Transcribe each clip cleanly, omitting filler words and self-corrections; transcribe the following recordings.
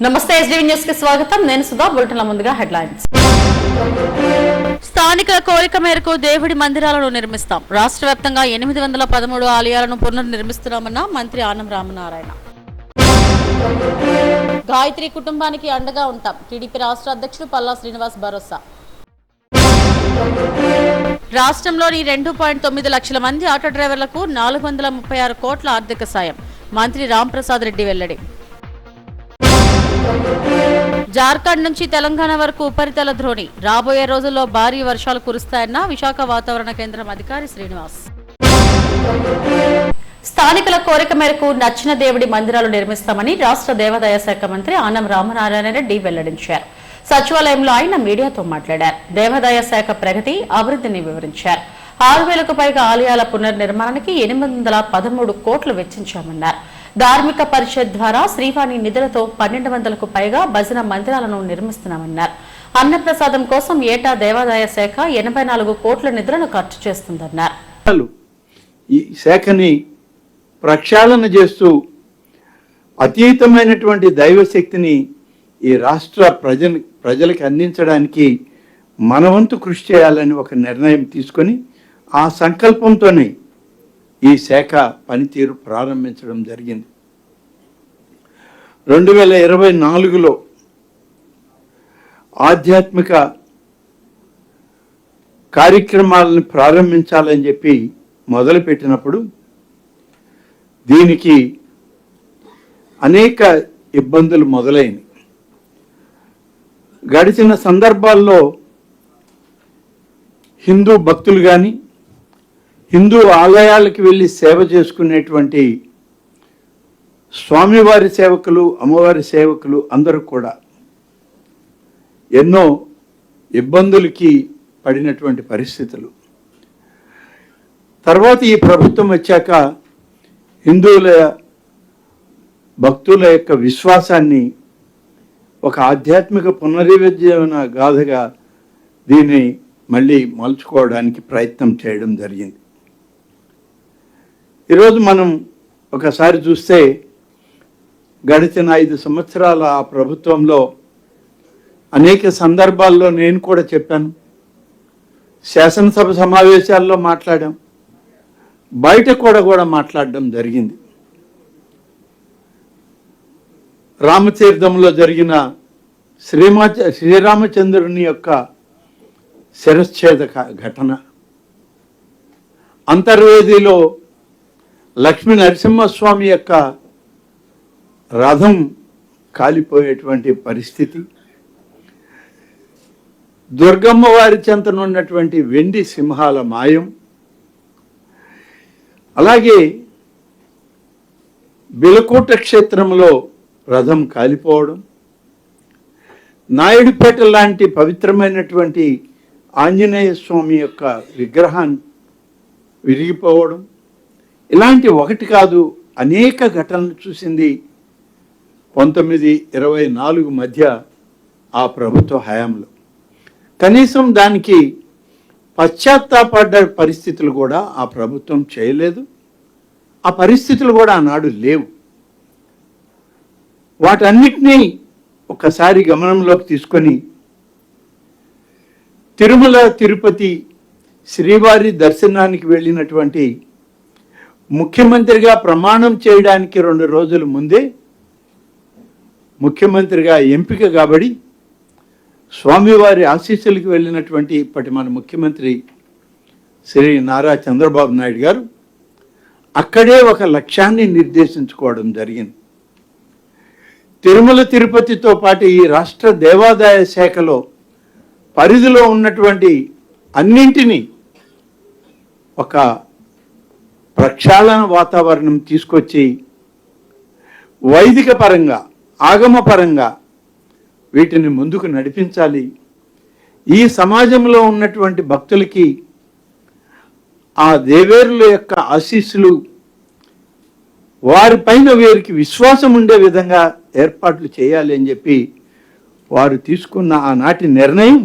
నమస్తే SDV news కి స్వాగతం. నేను సుధా. బులెటిన్ల ముందుగా హెడ్లైన్స్. స్థానికుల కోరిక మేరకు దేవుడి మందిరాలను నిర్మిస్తాం. రాష్ట్ర వ్యాప్తంగా 813 ఆలయాలను పునర్నిర్మిస్తున్నామన్న మంత్రి ఆనం రామనారాయణ. గాయత్రి కుటుంబానికి అండగా ఉంటాం. టీడీపీ రాష్ట్ర అధ్యక్షుడు పల్లా శ్రీనివాస్ భరోసా. రాష్ట్రంలోని 2.9 లక్షల మంది ఆటో డ్రైవర్లకు 436 కోట్ల ఆర్థిక సాయం. మంత్రి రాంప్రసాద్ రెడ్డి వెల్లడి. జార్ఖండ్ నుంచి తెలంగాణ వరకు ఉపరితల ద్రోణి. రాబోయే రోజుల్లో భారీ వర్షాలు కురుస్తాయన్న విశాఖ వాతావరణ కేంద్రం అధికారి శ్రీనివాస్. స్థానికుల కోరిక మేరకు నచ్చిన దేవుడి మందిరాలు నిర్మిస్తామని రాష్ట్ర దేవాదాయ శాఖ మంత్రి ఆనం రామనారాయణ రెడ్డి వెల్లడించారు. సచివాలయంలో ఆయన మీడియాతో మాట్లాడారు. దేవాదాయ శాఖ ప్రగతి, అభివృద్ధిని వివరించారు. 6,000కు పైగా ఆలయాల పునర్నిర్మాణానికి 813 కోట్లు వెచ్చించామన్నారు. ధార్మిక పరిషత్ ద్వారా శ్రీవాణి నిధులతో 1,200కు పైగా భజన మందిరాలను నిర్మిస్తున్నామన్నారు. అన్నప్రసాదం కోసం ఏటా దేవాదాయ శాఖ 84 కోట్ల నిధులను ఖర్చు చేస్తుందన్నారు. ఈ శాఖని ప్రక్షాళన చేస్తూ అతీతమైనటువంటి దైవశక్తిని ఈ రాష్ట్ర ప్రజలకు అందించడానికి మనవంతు కృషి చేయాలని ఒక నిర్ణయం తీసుకొని ఆ సంకల్పంతోనే ఈ శాఖ పనితీరు ప్రారంభించడం జరిగింది. 2024లో ఆధ్యాత్మిక కార్యక్రమాలను ప్రారంభించాలని చెప్పి మొదలుపెట్టినప్పుడు దీనికి అనేక ఇబ్బందులు మొదలైనవి. గడిచిన సందర్భాల్లో హిందూ భక్తులు కానీ హిందూ ఆలయాలకు వెళ్ళి సేవ చేసుకునేటువంటి స్వామివారి సేవకులు, అమ్మవారి సేవకులు అందరూ కూడా ఎన్నో ఇబ్బందులకి పడినటువంటి పరిస్థితులు. తర్వాత ఈ ప్రభుత్వం వచ్చాక హిందువుల భక్తుల యొక్క విశ్వాసాన్ని ఒక ఆధ్యాత్మిక పునరుజ్జీవన గాథగా దీన్ని మళ్ళీ మలుచుకోవడానికి ప్రయత్నం చేయడం జరిగింది. ఈరోజు మనం ఒకసారి చూస్తే గడిచిన 5 సంవత్సరాల ఆ ప్రభుత్వంలో అనేక సందర్భాల్లో నేను కూడా చెప్పాను, శాసనసభ సమావేశాల్లో మాట్లాడాం, బయట కూడా మాట్లాడడం జరిగింది. రామతీర్థంలో జరిగిన శ్రీరామచంద్రుని యొక్క శిరశ్ఛేద ఘటన, అంతర్వేదిలో లక్ష్మీ నరసింహస్వామి యొక్క రథం కాలిపోయేటువంటి పరిస్థితి, దుర్గమ్మ వారి చెంతనున్నటువంటి వెండి సింహాల మాయం, అలాగే బిలకోట క్షేత్రంలో రథం కాలిపోవడం, నాయుడుపేట లాంటి పవిత్రమైనటువంటి ఆంజనేయ స్వామి యొక్క విగ్రహాన్ని విరిగిపోవడం, ఇలాంటి ఒకటి కాదు అనేక ఘటనలు చూసింది 1924 మధ్య ఆ ప్రభుత్వ హయాంలో. కనీసం దానికి పశ్చాత్తాపడ్డ పరిస్థితులు కూడా ఆ ప్రభుత్వం చేయలేదు. ఆ పరిస్థితులు కూడా ఆనాడు లేవు. వాటన్నిటినీ ఒకసారి గమనంలోకి తీసుకొని తిరుమల తిరుపతి శ్రీవారి దర్శనానికి వెళ్ళినటువంటి ముఖ్యమంత్రిగా ప్రమాణం చేయడానికి 2 రోజుల ముందే ముఖ్యమంత్రిగా ఎంపిక కాబడి స్వామివారి ఆశీస్సులకు వెళ్ళినటువంటి ఇప్పటి మన ముఖ్యమంత్రి శ్రీ నారా చంద్రబాబు నాయుడు గారు అక్కడే ఒక లక్ష్యాన్ని నిర్దేశించుకోవడం జరిగింది. తిరుమల తిరుపతితో పాటు ఈ రాష్ట్ర దేవాదాయ శాఖలో పరిధిలో ఉన్నటువంటి అన్నింటినీ ఒక ప్రక్షాళన వాతావరణం తీసుకొచ్చి వైదిక పరంగా, ఆగమ పరంగా వీటిని ముందుకు నడిపించాలి. ఈ సమాజంలో ఉన్నటువంటి భక్తులకి ఆ దేవేరుల యొక్క ఆశీస్సులు వారిపైన వీరికి విశ్వాసం ఉండే విధంగా ఏర్పాట్లు చేయాలి అని చెప్పి వారు తీసుకున్న ఆనాటి నిర్ణయం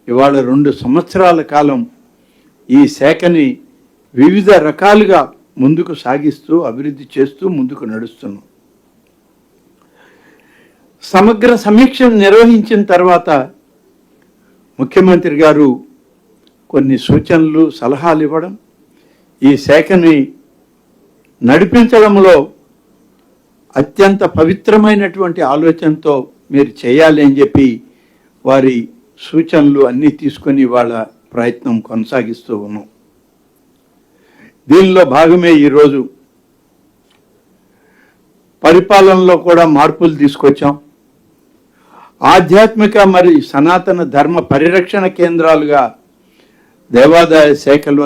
ఇవాళ 2 సంవత్సరాల కాలం ఈ శాఖని వివిధ రకాలుగా ముందుకు సాగిస్తూ అభివృద్ధి చేస్తూ ముందుకు నడుస్తున్నాం. సమగ్ర సమీక్షను నిర్వహించిన తర్వాత ముఖ్యమంత్రి గారు కొన్ని సూచనలు సలహాలు ఇవ్వడం, ఈ శాఖని నడిపించడంలో అత్యంత పవిత్రమైనటువంటి ఆలోచనతో మీరు చేయాలి అని చెప్పి వారి సూచనలు అన్నీ తీసుకొని వాళ్ళ ప్రయత్నం కొనసాగిస్తూ ఉన్నాం. దీనిలో భాగమే ఈరోజు పరిపాలనలో కూడా మార్పులు తీసుకొచ్చాం. ఆధ్యాత్మిక మరి సనాతన ధర్మ పరిరక్షణ కేంద్రాలుగా దేవాదాయ శాఖలో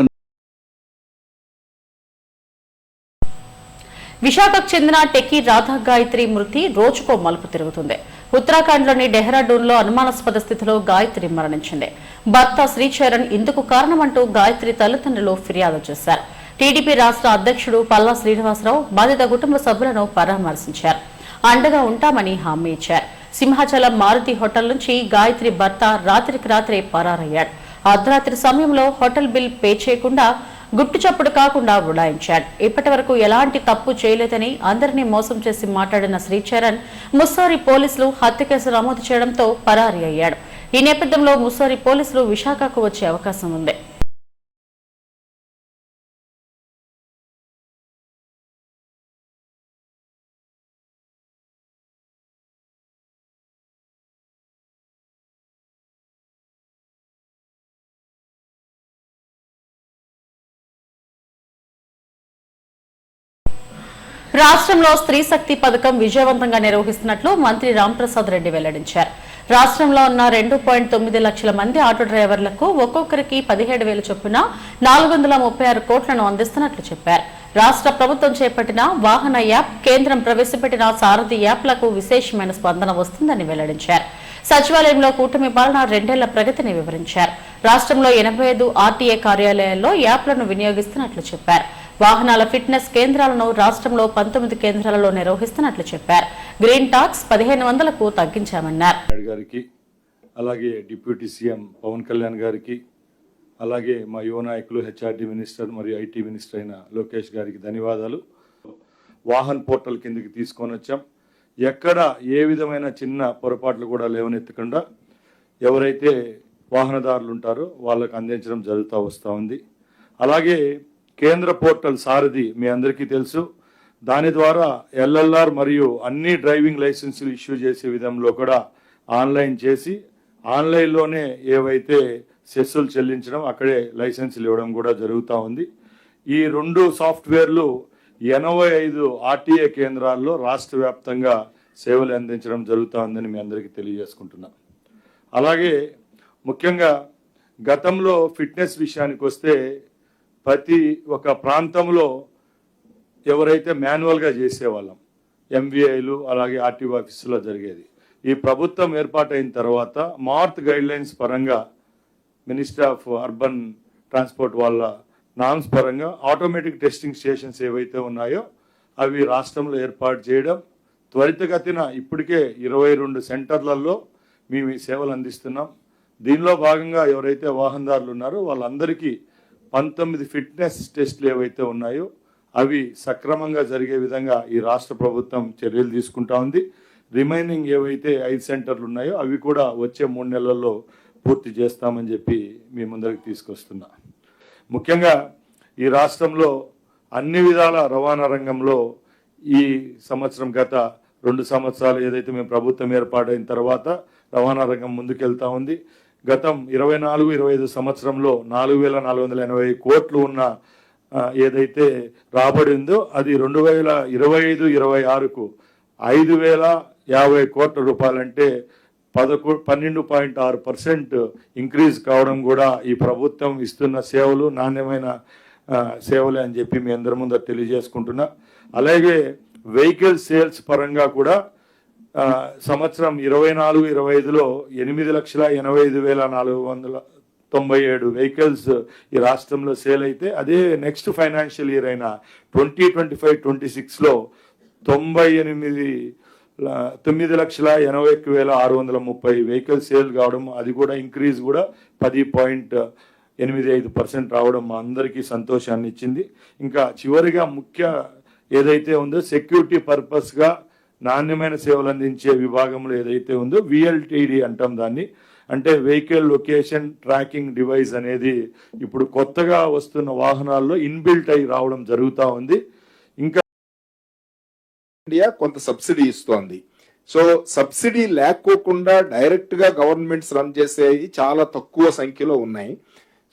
విశాఖకు చెందిన టెక్కీ రాధా గాయత్రి మృతి రోజుకో మలుపు తిరుగుతుంది. ఉత్తరాఖండ్లోని డెహ్రాడూన్లో అనుమానాస్పద స్థితిలో గాయత్రి మరణించింది. భర్త శ్రీచరణ్ ఇందుకు కారణమంటూ గాయత్రి తల్లిదండ్రులు ఫిర్యాదు చేశారు. టీడీపీ రాష్ట్ర అధ్యక్షుడు పల్లా శ్రీనివాసరావు బాధిత కుటుంబ సభ్యులను పరామర్శించారు. అండగా ఉంటామని హామీ ఇచ్చారు. సింహాచలం మారుతి హోటల్ నుంచి గాయత్రి భర్త రాత్రికి రాత్రే పరారయ్యాడు. అర్ధరాత్రి సమయంలో హోటల్ బిల్ పే చేయకుండా గుట్టు చప్పుడు కాకుండా ఉడాయించాడు. ఇప్పటి వరకు ఎలాంటి తప్పు చేయలేదని అందరినీ మోసం చేసి మాట్లాడిన శ్రీచరణ్ ముస్సారి పోలీసులు హత్య కేసు నమోదు చేయడంతో పరారీ అయ్యాడు. ఈ నేపథ్యంలో ముస్సారి పోలీసులు విశాఖకు వచ్చే అవకాశం ఉంది. రాష్ట్రంలో స్త్రీ శక్తి పథకం విజయవంతంగా నిర్వహిస్తున్నట్లు మంత్రి రాంప్రసాద్ రెడ్డి వెల్లడించారు. రాష్ట్రంలో ఉన్న 2.9 లక్షల మంది ఆటో డ్రైవర్లకు ఒక్కొక్కరికి 17,000 చొప్పున 436 కోట్లను అందిస్తున్నట్లు చెప్పారు. రాష్ట్ర ప్రభుత్వం చేపట్టిన వాహన యాప్, కేంద్రం ప్రవేశపెట్టిన సారథి యాప్లకు విశేషమైన స్పందన వస్తుందని వెల్లడించారు. సచివాలయంలో కూటమి పాలన 2 ఏళ్ల ప్రగతిని వివరించారు. రాష్ట్రంలో 85 ఆర్టీఏ కార్యాలయాల్లో యాప్లను వినియోగిస్తున్నట్లు చెప్పారు. వాహనాల ఫిట్నెస్ కేంద్రాలను రాష్ట్రంలో 19 కేంద్రాలలో నిర్వహిస్తున్నట్లు చెప్పారు. గ్రీన్ టాక్స్ 1500కు తగ్గించామన్నారు. అలాగే డిప్యూటీ సీఎం పవన్ కళ్యాణ్ గారికి, అలాగే మా యువ నాయకులు హెచ్ఆర్డీ మినిస్టర్ మరియు ఐటీ మినిస్టర్ అయిన లోకేష్ గారికి ధన్యవాదాలు. వాహన్ పోర్టల్ కిందకి తీసుకొని వచ్చాం. ఎక్కడ ఏ విధమైన చిన్న పొరపాట్లు కూడా లేవనెత్తకుండా ఎవరైతే వాహనదారులు ఉంటారో వాళ్ళకు అందించడం జరుగుతూ వస్తూ ఉంది. అలాగే కేంద్ర పోర్టల్ సారథి మీ అందరికీ తెలుసు. దాని ద్వారా ఎల్ఎల్ఆర్ మరియు అన్ని డ్రైవింగ్ లైసెన్సులు ఇష్యూ చేసే విధంలో కూడా ఆన్లైన్ చేసి ఆన్లైన్లోనే ఏవైతే సెస్సులు చెల్లించడం, అక్కడే లైసెన్సులు ఇవ్వడం కూడా జరుగుతూ ఉంది. ఈ 2 సాఫ్ట్వేర్లు 85 ఆర్టీఏ కేంద్రాల్లో రాష్ట్ర వ్యాప్తంగా సేవలు అందించడం జరుగుతూ ఉందని మీ అందరికీ తెలియజేసుకుంటున్నాం. అలాగే ముఖ్యంగా గతంలో ఫిట్నెస్ విషయానికి వస్తే ప్రతి ఒక ప్రాంతంలో ఎవరైతే మాన్యువల్గా చేసేవాళ్ళం ఎంవీఐలు, అలాగే ఆర్టీఓ ఆఫీసులో జరిగేది. ఈ ప్రభుత్వం ఏర్పాటైన తర్వాత మార్త్ గైడ్లైన్స్ పరంగా మినిస్టర్ ఆఫ్ అర్బన్ ట్రాన్స్పోర్ట్ వాళ్ళ నామ్స్ పరంగా ఆటోమేటిక్ టెస్టింగ్ స్టేషన్స్ ఏవైతే ఉన్నాయో అవి రాష్ట్రంలో ఏర్పాటు చేయడం, త్వరితగతిన ఇప్పటికే 22 సెంటర్లలో మేము ఈ సేవలు అందిస్తున్నాం. దీనిలో భాగంగా ఎవరైతే వాహనదారులు ఉన్నారో వాళ్ళందరికీ 19 ఫిట్నెస్ టెస్టులు ఏవైతే ఉన్నాయో అవి సక్రమంగా జరిగే విధంగా ఈ రాష్ట్ర ప్రభుత్వం చర్యలు తీసుకుంటా ఉంది. రిమైనింగ్ ఏవైతే 5 సెంటర్లు ఉన్నాయో అవి కూడా వచ్చే 3 నెలల్లో పూర్తి చేస్తామని చెప్పి మీ ముందరికి తీసుకొస్తున్నా. ముఖ్యంగా ఈ రాష్ట్రంలో అన్ని విధాల రవాణా రంగంలో ఈ సంవత్సరం గత 2 సంవత్సరాలు ఏదైతే మేము ప్రభుత్వం ఏర్పాటైన తర్వాత రవాణా రంగం ముందుకెళ్తా ఉంది. గతం 24-25 సంవత్సరంలో 4,480 కోట్లు ఉన్న ఏదైతే రాబడి ఉందో అది 2025-26కు 5,050 కోట్ల రూపాయలంటే 12.6% ఇంక్రీజ్ కావడం కూడా ఈ ప్రభుత్వం ఇస్తున్న సేవలు నాణ్యమైన సేవలే అని చెప్పి మీ అందరి ముందు తెలియజేసుకుంటున్నా. అలాగే వెహికల్ సేల్స్ పరంగా కూడా సంవత్సరం 24-25లో 8,85,497 వెహికల్స్ ఈ రాష్ట్రంలో సేల్ అయితే, అదే నెక్స్ట్ ఫైనాన్షియల్ ఇయర్ అయిన 2025-26లో 9,80,630 వెహికల్ సేల్ కావడం, అది కూడా ఇంక్రీజ్ కూడా 10.85% రావడం మా అందరికీ సంతోషాన్ని ఇచ్చింది. ఇంకా చివరిగా ముఖ్య ఏదైతే ఉందో సెక్యూరిటీ పర్పస్గా నాణ్యమైన సేవలు అందించే విభాగంలో ఏదైతే ఉందో విఎల్టీడీ అంటాం దాన్ని, అంటే వెహికల్ లొకేషన్ ట్రాకింగ్ డివైస్ అనేది ఇప్పుడు కొత్తగా వస్తున్న వాహనాల్లో ఇన్బిల్ట్ అయి రావడం జరుగుతూ ఉంది. ఇంకా ఇండియా కొంత సబ్సిడీ ఇస్తోంది. సో సబ్సిడీ లేకోకుండా డైరెక్ట్ గా గవర్నమెంట్స్ రన్ చేసేవి చాలా తక్కువ సంఖ్యలో ఉన్నాయి.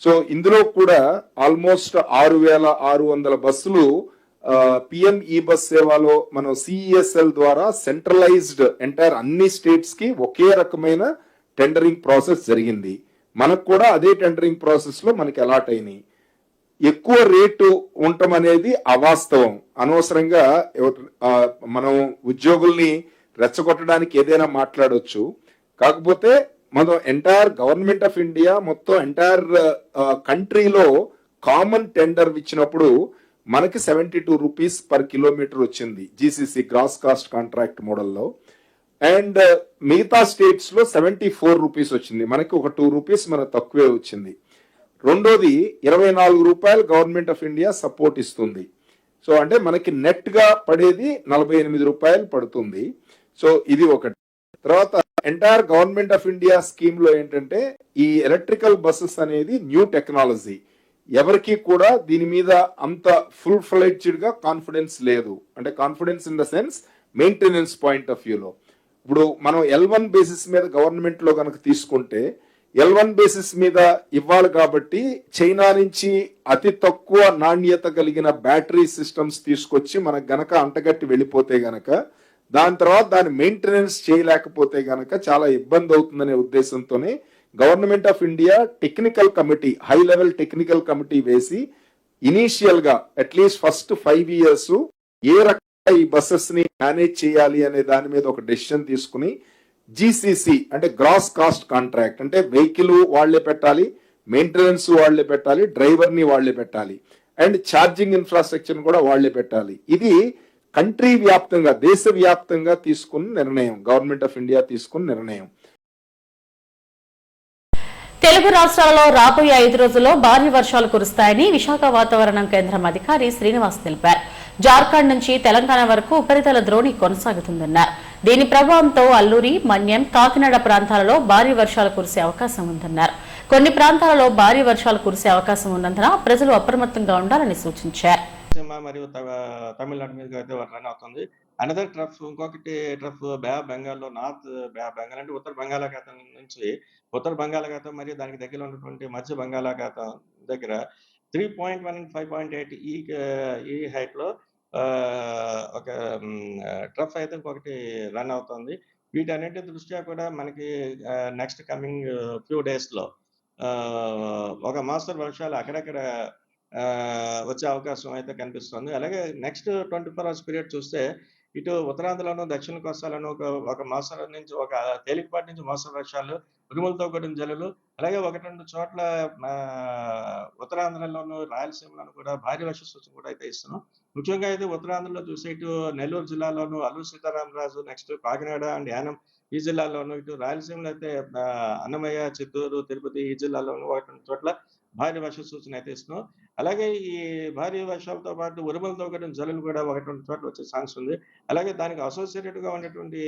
సో ఇందులో కూడా ఆల్మోస్ట్ 6,600 బస్సులు పిఎం ఈ బస్ సేవలో మనం సిఈఎస్ఎల్ ద్వారా సెంట్రలైజ్డ్ ఎంటైర్ అన్ని స్టేట్స్ కి ఒకే రకమైన టెండరింగ్ ప్రాసెస్ జరిగింది. మనకు కూడా అదే టెండరింగ్ ప్రాసెస్ లో మనకి అలాట్ అయినాయి. ఎక్కువ రేటు ఉండటం అనేది అవాస్తవం. అనవసరంగా మనం ఉద్యోగుల్ని రెచ్చగొట్టడానికి ఏదైనా మాట్లాడొచ్చు. కాకపోతే మనం ఎంటైర్ గవర్నమెంట్ ఆఫ్ ఇండియా మొత్తం ఎంటైర్ కంట్రీలో కామన్ టెండర్ ఇచ్చినప్పుడు మనకి 72 రూపీస్ పర్ కిలోమీటర్ వచ్చింది జీసీసీ గ్రాస్ కాస్ట్ కాంట్రాక్ట్ మోడల్లో. అండ్ మిగతా స్టేట్స్ లో 74 రూపీస్ వచ్చింది. మనకి ఒక 2 రూపీస్ మనకు తక్కువే వచ్చింది. రెండోది 24 రూపాయలు గవర్నమెంట్ ఆఫ్ ఇండియా సపోర్ట్ ఇస్తుంది. సో అంటే మనకి నెట్ గా పడేది 48 రూపాయలు పడుతుంది. సో ఇది ఒకటి. తర్వాత entire government of India scheme లో ఏంటంటే ఈ ఎలక్ట్రికల్ బస్సెస్ అనేది న్యూ టెక్నాలజీ. ఎవరికి కూడా దీని మీద అంత ఫుల్ ఫ్లెడ్జ్డ్ గా కాన్ఫిడెన్స్ లేదు. అంటే confidence in the sense maintenance point of వ్యూలో. ఇప్పుడు మనం L1 బేసిస్ మీద గవర్నమెంట్ లో కనుక తీసుకుంటే L1 బేసిస్ మీద ఇవ్వాలి కాబట్టి చైనా నుంచి అతి తక్కువ నాణ్యత కలిగిన బ్యాటరీ సిస్టమ్స్ తీసుకొచ్చి మనకు గనక అంటగట్టి వెళ్ళిపోతే గనక దాని తర్వాత దాని మెయింటెనెన్స్ చేయలేకపోతే గనక చాలా ఇబ్బంది అవుతుందనే ఉద్దేశంతోనే government of India technical committee, high level technical committee వేసి ఇనీషియల్ గా అట్లీస్ట్ ఫస్ట్ 5 years ఏ రకంగా ఈ బస్సెస్ ని మేనేజ్ చేయాలి అనే దాని మీద ఒక డెసిషన్ తీసుకుని జీసీసీ అంటే గ్రాస్ కాస్ట్ కాంట్రాక్ట్, అంటే వెహికల్ వాళ్లే పెట్టాలి, మెయింటెనెన్స్ వాళ్లే పెట్టాలి, డ్రైవర్ ని వాళ్లే పెట్టాలి, అండ్ ఛార్జింగ్ ఇన్ఫ్రాస్ట్రక్చర్ కూడా వాళ్లే పెట్టాలి. ఇది కంట్రీ వ్యాప్తంగా, దేశ వ్యాప్తంగా తీసుకున్న నిర్ణయం, గవర్నమెంట్ ఆఫ్ ఇండియా తీసుకున్న నిర్ణయం. తెలుగు రాష్ట్రాలలో రాబోయే 5 రోజుల్లో భారీ వర్షాలు కురుస్తాయని విశాఖ వాతావరణం కేంద్రం అధికారి శ్రీనివాస్ తెలిపారు. జార్ఖండ్ నుంచి తెలంగాణ వరకు ఉపరితల ద్రోణి కొనసాగుతుందన్నారు. దీని ప్రభావంతో అల్లూరి, మన్యం, కాకినాడ ప్రాంతాలలో భారీ వర్షాలు కురిసే అవకాశం ఉందన్నారు. కొన్ని ప్రాంతాలలో భారీ వర్షాలు కురిసే అవకాశం ఉన్నందున ప్రజలు అప్రమత్తంగా ఉండాలని సూచించారు. మరియు తమిళనాడు మీదకి అయితే రన్ అవుతుంది. అనదర్ ట్రఫ్, ఇంకొకటి ట్రఫ్ బే ఆఫ్ బెంగాల్లో, నార్త్ బే ఆఫ్ బెంగాల్ అంటే ఉత్తర బంగాళాఖాతం నుంచి ఉత్తర బంగాళాఖాతం మరియు దానికి దగ్గరలో ఉన్నటువంటి మధ్య బంగాళాఖాతం దగ్గర 3.1 and 5.8 ఈ హైట్ లో ఒక ట్రఫ్ అయితే ఇంకొకటి రన్ అవుతుంది. వీటన్నిటి దృష్ట్యా కూడా మనకి నెక్స్ట్ కమింగ్ ఫ్యూ డేస్ లో ఒక మోస్తరు వర్షాలు అక్కడక్కడ వచ్చే అవకాశం అయితే కనిపిస్తుంది. అలాగే నెక్స్ట్ 24 hours పీరియడ్ చూస్తే ఇటు ఉత్తరాంధ్రలోను, దక్షిణ కోస్తాలోను ఒక మోస్తరు నుంచి ఒక తేలికపాటి నుంచి మోస్తరు వర్షాలు, ఉరుములతో కూడిన జల్లులు, అలాగే 1-2 చోట్ల ఉత్తరాంధ్రలోను, రాయలసీమలోను కూడా భారీ వర్ష సూచన కూడా అయితే ఇస్తున్నాం. ముఖ్యంగా అయితే ఉత్తరాంధ్రలో చూస్తే ఇటు నెల్లూరు జిల్లాలోను, అల్లూరి సీతారామరాజు, నెక్స్ట్ కాకినాడ అండ్ యానం ఈ జిల్లాల్లోను, ఇటు రాయలసీమలో అయితే అన్నమయ్య, చిత్తూరు, తిరుపతి ఈ జిల్లాల్లోను 1-2 చోట్ల భారీ వర్ష సూచన అయితే ఇస్తున్నాం. అలాగే ఈ భారీ వర్షాలతో పాటు ఉరుములతో కూడిన జల్లులు కూడా 1-2 చోట్ల వచ్చే ఛాన్స్ ఉంది. అలాగే దానికి అసోసియేటెడ్ గా ఉన్నటువంటి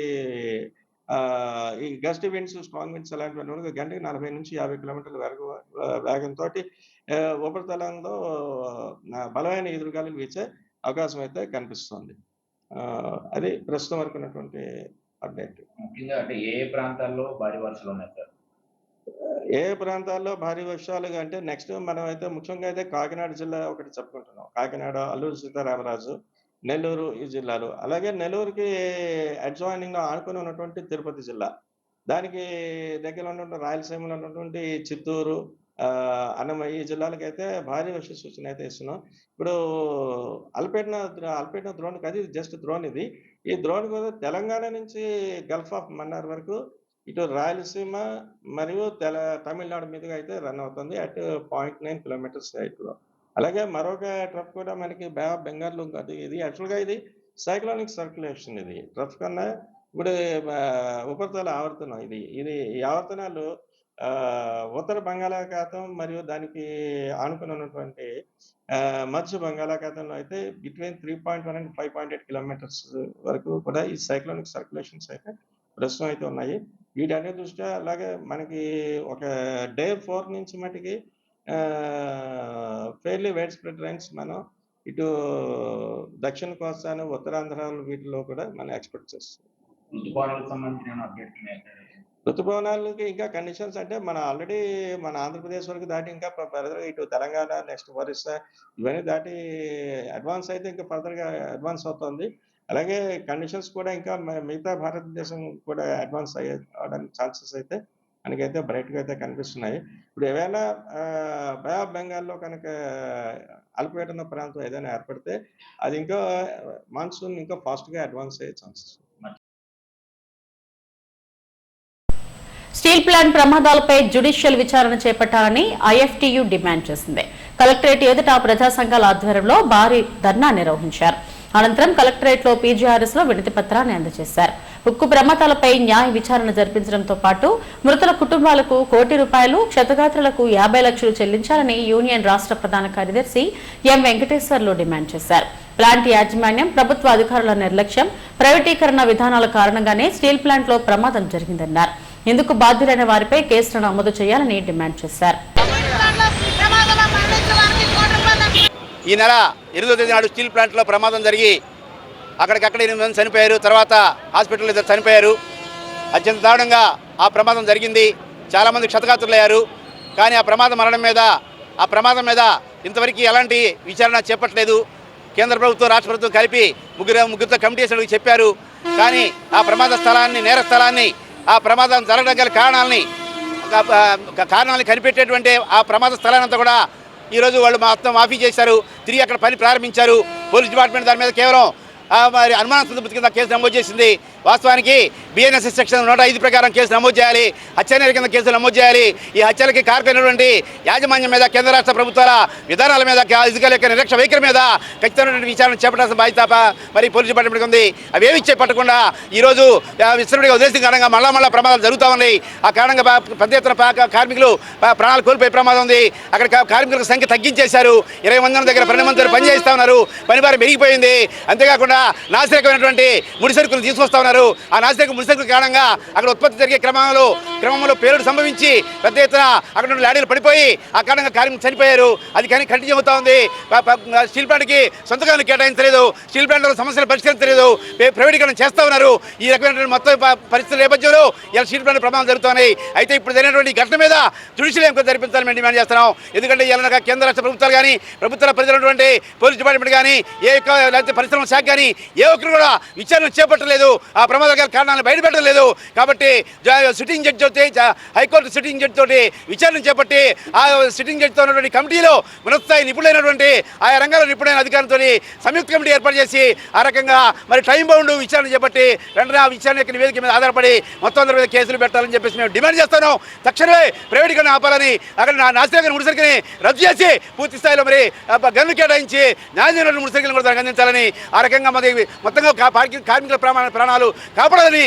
ఈ గస్ట్ విండ్స్, స్ట్రాంగ్ విండ్స్ అలాంటివన్నీ గంటకి 40 నుంచి 50 కిలోమీటర్ల వేగంతో ఉపరితలంలో బలమైన ఎదురుగాలులు వీచే అవకాశం అయితే కనిపిస్తుంది. అది ప్రస్తుతం వరకు ఉన్నటువంటి అప్డేట్. ముఖ్యంగా అంటే ఏ ప్రాంతాల్లో భారీ వర్షాలు ఉన్నాయి సార్? ఏ ప్రాంతాల్లో భారీ వర్షాలు అంటే నెక్స్ట్ మనం అయితే ముఖ్యంగా అయితే కాకినాడ జిల్లా ఒకటి చెప్పుకుంటున్నాం. కాకినాడ, అల్లూరి సీతారామరాజు, నెల్లూరు ఈ జిల్లాలు. అలాగే నెల్లూరుకి అడ్జాయినింగ్ ఆనుకొని ఉన్నటువంటి తిరుపతి జిల్లా, దానికి దగ్గరలో ఉన్నటువంటి రాయలసీమలో ఉన్నటువంటి చిత్తూరు, అన్నమయ్య ఈ జిల్లాలకైతే భారీ వర్ష సూచన అయితే ఇస్తున్నాం. ఇప్పుడు అల్పపీడన ద్రోణికి, అది జస్ట్ ద్రోణి ఇది. ఈ ద్రోణి కూడా తెలంగాణ నుంచి గల్ఫ్ ఆఫ్ మన్నార్ వరకు ఇటు రాయలసీమ మరియు తమిళనాడు మీదుగా అయితే రన్ అవుతుంది అట్ 0.9 kilometers హైట్ లో. అలాగే మరొక ట్రఫ్ కూడా మనకి బే ఆఫ్ బెంగాల్ అది. ఇది యాక్చువల్గా ఇది సైక్లోనిక్ సర్క్యులేషన్. ఇది ట్రఫ్ కన్నా ఇప్పుడు ఉపరితల ఆవర్తనం. ఇది ఈ ఆవర్తనాలు ఉత్తర బంగాళాఖాతం మరియు దానికి ఆనుకుని ఉన్నటువంటి మధ్య బంగాళాఖాతంలో అయితే బిట్వీన్ 3.1 అండ్ 5.8 కిలోమీటర్స్ వరకు కూడా ఈ సైక్లోనిక్ సర్క్యులేషన్స్ అయితే ప్రస్తుతం అయితే ఉన్నాయి. వీటన్నిటి దృష్ట్యా అలాగే మనకి ఒక డే 4 నుంచి మటుకి ఫెయిర్లీ వైడ్ స్ప్రెడ్ రైన్స్ మనం ఇటు దక్షిణ కోస్తాను, ఉత్తరాంధ్రాలు వీటిలో కూడా మనం ఎక్స్పెక్ట్ చేస్తాం. ఋతుపవనాలకు సంబంధించిన అప్డేట్స్ ఉన్నాయి సార్. ఋతుపవనాలకి ఇంకా కండిషన్స్ అంటే మన ఆల్రెడీ మన ఆంధ్రప్రదేశ్ వరకు దాటి ఇంకా ఫర్దర్గా ఇటు తెలంగాణ, నెక్స్ట్ ఒరిస్సా ఇవన్నీ దాటి అడ్వాన్స్ అయితే ఇంకా ఫర్దర్గా అడ్వాన్స్ అవుతుంది. అలాగే కండిషన్స్ కూడా ఇంకా మిగతా భారతదేశం కూడా అడ్వాన్స్ అవడానికి ఛాన్సెస్ అయితే మనకైతే బ్రైట్గా అయితే కనిపిస్తున్నాయి. ఇప్పుడు ఏవైనా బే ఆఫ్ బెంగాల్లో కనుక అల్పపీడన ప్రాంతం ఏదైనా ఏర్పడితే అది ఇంకా మాన్సూన్ ఇంకా ఫాస్ట్గా అడ్వాన్స్ అయ్యే ఛాన్సెస్. స్టీల్ ప్లాంట్ ప్రమాదాలపై జ్యుడిషియల్ విచారణ చేపట్టాలని ఐఎఫ్టీయూ డిమాండ్ చేసింది. కలెక్టరేట్ ఎదుట ప్రజా సంఘాల ఆధ్వర్యంలో భారీ ధర్నా నిర్వహించారు. అనంతరం కలెక్టరేట్ లో పీజీఆర్ఎస్ లో వినతి పత్రాన్ని అందజేశారు. ఉక్కు ప్రమాదాలపై న్యాయ విచారణ జరిపించడంతో పాటు మృతుల కుటుంబాలకు ₹1 కోటి, క్షతగాత్రులకు 50 లక్షలు చెల్లించాలని యూనియన్ రాష్ట్ర ప్రధాన కార్యదర్శి ఎం వెంకటేశ్వర్లు డిమాండ్ చేశారు. ప్లాంట్ యాజమాన్యం, ప్రభుత్వ అధికారుల నిర్లక్ష్యం, ప్రైవేటీకరణ విధానాల కారణంగానే స్టీల్ ప్లాంట్ లో ప్రమాదం జరిగిందన్నారు. ఇందుకు బాధ్యులైన వారిపై కేసులు నమోదు చేయాలని డిమాండ్ చేశారు. ఈ నెల 8వ తేదీ నాడు స్టీల్ ప్లాంట్లో ప్రమాదం జరిగి అక్కడికక్కడ 8 మంది చనిపోయారు. తర్వాత హాస్పిటల్లో 2 చనిపోయారు. అత్యంత దారుణంగా ఆ ప్రమాదం జరిగింది. చాలామంది క్షతగాత్రులయ్యారు. కానీ ఆ ప్రమాదం మీద ఇంతవరకు ఎలాంటి విచారణ చేపట్టలేదు. కేంద్ర ప్రభుత్వం, రాష్ట్ర ప్రభుత్వం కలిపి ముగ్గురితో కమిటీ వేసినట్టు చెప్పారు. కానీ ఆ ప్రమాద స్థలాన్ని, నేర స్థలాన్ని, ఆ ప్రమాదం జరగడం గల కారణాలను కనిపెట్టేటువంటి ఆ ప్రమాద స్థలానంతా కూడా ఈరోజు వాళ్ళు మొత్తం మాఫీ చేశారు. తిరిగి అక్కడ పని ప్రారంభించారు. పోలీస్ డిపార్ట్మెంట్ దాని మీద కేవలం మరి అనుమానాస్పద మృతి కింద కేసు నమోదు చేసింది. వాస్తవానికి బిఎన్ఎస్ఎస్ సెక్షన్ 105 ప్రకారం కేసు నమోదు చేయాలి. హత్యానేర కింద కేసులు నమోదు చేయాలి. ఈ హత్యలకి కారకులైనటువంటి యాజమాన్యం మీద, కేంద్ర రాష్ట్ర ప్రభుత్వాల విధానాల మీద, అధికారుల యొక్క నిర్లక్ష్య వైఖరి మీద ఖచ్చితమైనటువంటి విచారణ చేపట్టాల్సిన బాధ్యత మరి పోలీస్ డిపార్ట్మెంట్కి ఉంది. అవి ఏమి పట్టకుండా ఈరోజు విస్తృతిగా వదిలేసిన కారణంగా మళ్ళా ప్రమాదాలు జరుగుతూ ఉన్నాయి. ఆ కారణంగా పెద్ద ఎత్తున కార్మికులు ప్రాణాలు కోల్పోయే ప్రమాదం ఉంది. అక్కడ కార్మికుల సంఖ్య తగ్గించేశారు. 20 మంది దగ్గర 12 మంది పనిచేస్తూ ఉన్నారు. పని భారం పెరిగిపోయింది. అంతేకాకుండా నాసిరకమైనటువంటి ముడి సరుకులు తీసుకొస్తా ఉన్నారు. ఆ నాసిరకం ముడి సరుకుల కారణంగా అక్కడ ఉత్పత్తి జరిగే క్రమంలో పేలుడు సంభవించి పెద్ద ఎత్తున అక్కడ నుండి లారీలు పడిపోయి ఆ కారణంగా కార్మికులు చనిపోయారు. అది కానీ కంటిన్యూ అవుతా ఉంది. స్టీల్ ప్లాంట్కి సొంతగా కేటాయించలేదు. స్టీల్ ప్లాంట్లో సమస్యలు పరిష్కరించలేదు. ప్రైవేటీకరణ చేస్తూ ఉన్నారు. ఈ రకమైనటువంటి మొత్తం పరిస్థితుల నేపథ్యంలో ఇలా స్టీల్ ప్లాంట్ ప్రమాదం జరుగుతున్నాయి. అయితే ఇప్పుడు జరిగినటువంటి ఘటన మీద జ్యుడిషియల్ ఎంక్వైరీ జరిపించాలని మేము డిమాండ్ చేస్తున్నాం. ఎందుకంటే ఇలా కేంద్ర రాష్ట్ర ప్రభుత్వాలు కానీ, ప్రభుత్వాల పరిధిలోటువంటి పోలీస్ డిపార్ట్మెంట్ కానీ, లేకపోతే పరిశ్రమల శాఖ కానీ ఏ ఒక్కరు కూడా విచారణ చేపట్టలేదు. ఆ ప్రమాదాల కారణాలను బయటపెట్టలేదు. కాబట్టి సిట్టింగ్ జడ్జి తోటి, హైకోర్టు సిట్టింగ్ జడ్జి తోటి విచారణ చేపట్టి ఆ సిట్టింగ్ జడ్జితో ఉన్నటువంటి కమిటీలో ఉన్నతస్థాయి నిపుణులైనటువంటి ఆయా రంగాల్లో నిపుణులైన అధికారులతో సంయుక్త కమిటీ ఏర్పాటు చేసి ఆ రకంగా మరి టైం బౌండ్ విచారణ చేపట్టి వెంటనే ఆ విచారణ యొక్క నివేదిక మీద ఆధారపడి మొత్తం అందరి మీద కేసులు పెట్టాలని చెప్పేసి మేము డిమాండ్ చేస్తున్నాం. తక్షణమే ప్రైవేటీకరణ ఆపాలని, అక్కడ నాసిరకం ముడిసరుకుని రద్దు చేసి పూర్తి స్థాయిలో మరి గన్ను కేటాయించి న్యాయమైన ముడిసరుకులను కూడా అందించాలని, ఆ రకంగా మరి మొత్తంగా కార్మికుల ప్రాణాలు కాపాడాలని,